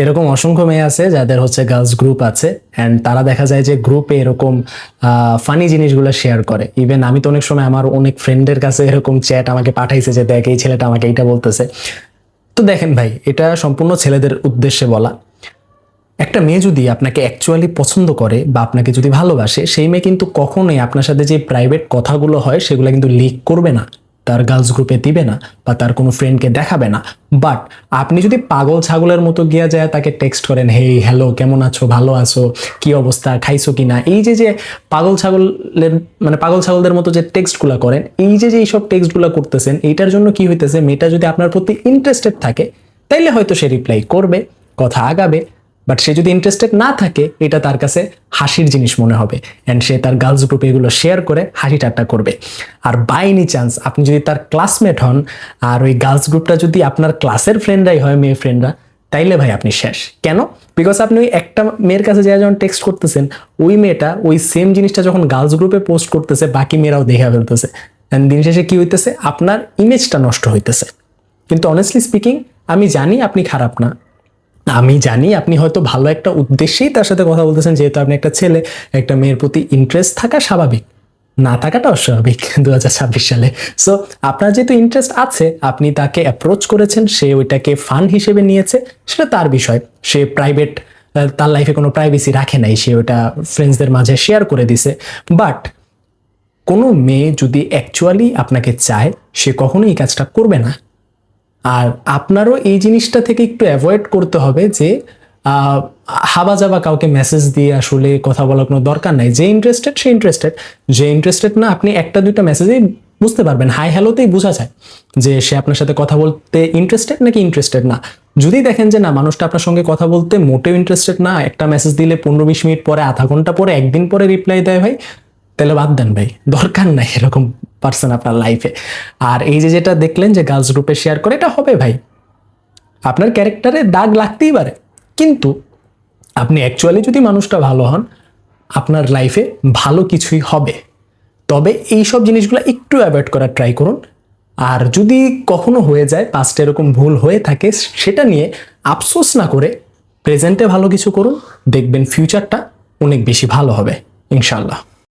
এরকম অসংখ্য মেয়ে আছে যাদের হচ্ছে গার্লস গ্রুপ আছে, অ্যান্ড তারা দেখা যায় যে গ্রুপে এরকম ফানি জিনিসগুলো শেয়ার করে। ইভেন আমি তো অনেক সময় আমার অনেক ফ্রেন্ডের কাছে এরকম চ্যাট আমাকে পাঠাইছে যে দেখ এই ছেলেটা আমাকে এইটা বলতেছে। তো দেখেন ভাই, এটা সম্পূর্ণ ছেলেদের উদ্দেশ্যে বলা। একটা মেয়ে যদি আপনাকে অ্যাকচুয়ালি পছন্দ করে বা আপনাকে যদি ভালোবাসে, সেই মেয়ে কিন্তু কখনোই আপনার সাথে যে প্রাইভেট কথাগুলো হয় সেগুলো কিন্তু লিক করবে না, তার গার্লস গ্রুপে দিবে না বা তার কোনো ফ্রেন্ডকে দেখাবে না। বাট আপনি যদি পাগল ছাগলের মতো গিয়া যায় তাকে টেক্সট করেন, হেই হ্যালো কেমন আছো, ভালো আছো, কি অবস্থা, খাইছো কিনা, এই যে যে পাগল ছাগলের মানে পাগল ছাগলদের মতো যে টেক্সটগুলো করেন, এই যে যে এইসব টেক্সটগুলো করতেছেন, এইটার জন্য কি হইতেছে, মেয়েটা যদি আপনার প্রতি ইন্টারেস্টেড থাকে তাইলে হয়তো সে রিপ্লাই করবে, কথা আগাবে। বাট সে যদি ইন্টারেস্টেড না থাকে, এটা তার কাছে হাসির জিনিস মনে হবে, অ্যান্ড সে তার গার্লস গ্রুপে এগুলো শেয়ার করে হাসি ঠাট্টা করবে। আর বাই এনি চান্স আপনি যদি তার ক্লাসমেট হন আর ওই গার্লস গ্রুপটা যদি আপনার ক্লাসের ফ্রেন্ডরাই হয়, মেয়ে ফ্রেন্ডরা, তাইলে ভাই আপনি শেষ। কেন? বিকজ আপনি ওই একটা মেয়ের কাছে যা যখন টেক্সট করতেছেন, ওই মেয়েটা ওই সেম জিনিসটা যখন গার্লস গ্রুপে পোস্ট করতেছে, বাকি মেয়েরাও দেখে ফেলতেছে, অ্যান্ড দিন শেষে কি হইতেছে, আপনার ইমেজটা নষ্ট হইতেছে। কিন্তু অনেস্টলি স্পিকিং, আমি জানি আপনি খারাপ না, আমি জানি আপনি হয়তো ভালো একটা উদ্দেশ্যেই তার সাথে কথা বলতেছেন, যেহেতু আপনি একটা ছেলে, একটা মেয়ের প্রতি ইন্টারেস্ট থাকা স্বাভাবিক, না থাকাটা অস্বাভাবিক 2026 সালে। সো আপনার যেহেতু ইন্টারেস্ট আছে, আপনি তাকে অ্যাপ্রোচ করেছেন, সে ওইটাকে ফান হিসেবে নিয়েছে, সেটা তার বিষয়। সে প্রাইভেট, তার লাইফে কোনো প্রাইভেসি রাখে নাই, সে ওটা ফ্রেন্ডসদের মাঝে শেয়ার করে দিছে। বাট কোনো মেয়ে যদি অ্যাকচুয়ালি আপনাকে চায়, সে কখনোই এই কাজটা করবে না। আর আপনারও এই জিনিসটা থেকে একটু অ্যাভয়েড করতে হবে যে হাবা যাবা কাউকে মেসেজ দিয়ে আসলে কথা বলার কোনো দরকার নাই। যে ইন্টারেস্টেড সে ইন্টারেস্টেড, যে ইন্টারেস্টেড না, আপনি একটা দুইটা মেসেজেই বুঝতে পারবেন, হাই হ্যালোতেই বোঝা যায় যে সে আপনার সাথে কথা বলতে ইন্টারেস্টেড নাকি ইন্টারেস্টেড না। যদি দেখেন যে না, মানুষটা আপনার সঙ্গে কথা বলতে মোটেও ইন্টারেস্টেড না, একটা মেসেজ দিলে 15-20 মিনিট পরে, আধা ঘন্টা পরে, একদিন পরে রিপ্লাই দেয়, ভাই তাহলে বাদ দেন ভাই, দরকার নাই এরকম পার্সন আপনার লাইফে। আর এই যে যেটা দেখলেন যে গার্লস গ্রুপে শেয়ার করে, এটা হবে ভাই, আপনার ক্যারেক্টারে দাগ লাগতেই পারে, কিন্তু আপনি অ্যাকচুয়ালি যদি মানুষটা ভালো হন, আপনার লাইফে ভালো কিছুই হবে। তবে এই সব জিনিসগুলো একটু অ্যাভয়েড করার ট্রাই করুন। আর যদি কখনো হয়ে যায়, পাস্টে এরকম ভুল হয়ে থাকে, সেটা নিয়ে আফসোস না করে প্রেজেন্টে ভালো কিছু করুন, দেখবেন ফিউচারটা অনেক বেশি ভালো হবে ইনশাল্লাহ।